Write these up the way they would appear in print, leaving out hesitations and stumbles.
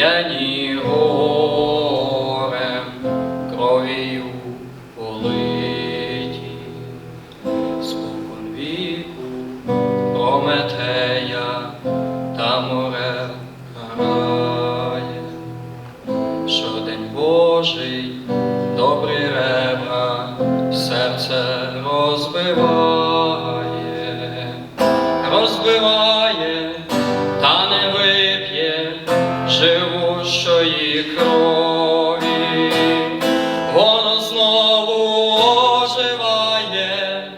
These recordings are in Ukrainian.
засіяні горем, кров'ю политі, спокон віку Прометея та море карає, що день Божий добрі ребра серце розбиває, та не вип'є живущої крові. Воно знову оживає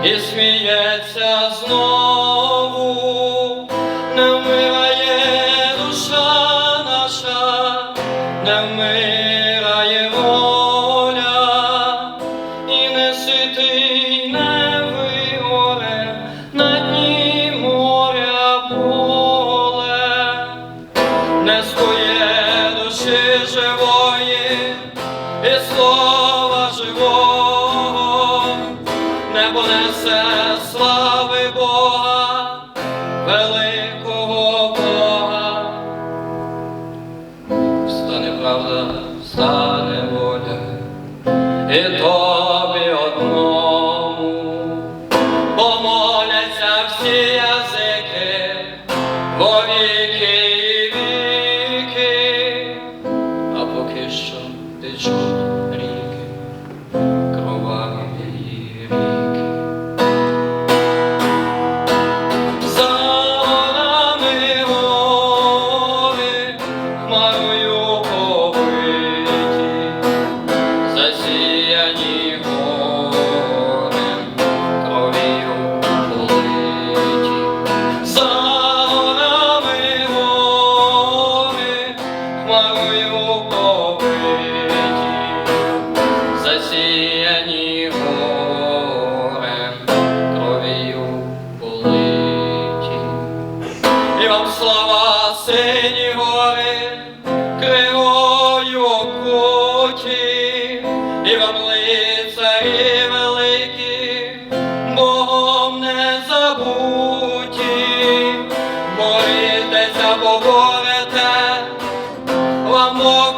і сміється знову. Не вмирає душа наша, не вмирає воля, і не ситий не вигоре на дні моря поле. Не скує душі живої і слова живого, не понесе слави Бога, великого Бога. Встане правда, встане воля, і тобі одному помоляться всі язики во віки і віки, а поки що течуть ріки, кроваві ріки. За горами гори хмарою повиті, засіяні горем, кров'ю политі. За горами гори хмарою повиті, засіяні горем, кров'ю политі. І вам слава, сині гори, кривою окуті, і вам лицарі великі, Богом не забуті. Борітеся, поборете, вам Бог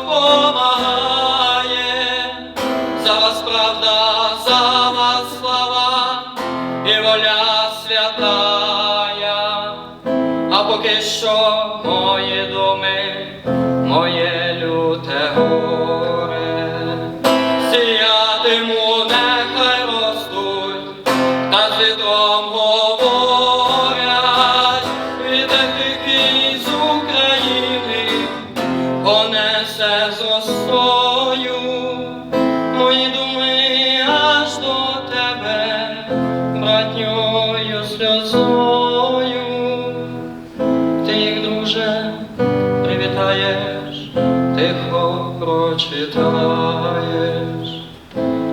помагає. За вас правда, за вас слава і воля святая. А поки що мої думи, моє люте горе, сіятиму, нехай ростуть, та з вітром говорять. Вітер тихий з України понесе з росою мої думи аж до тебе, братньою сльозою. Ти їх, друже, привітаєш, тихо прочитаєш,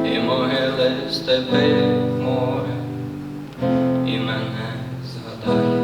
і могили, степи, море, і мене згадаєш.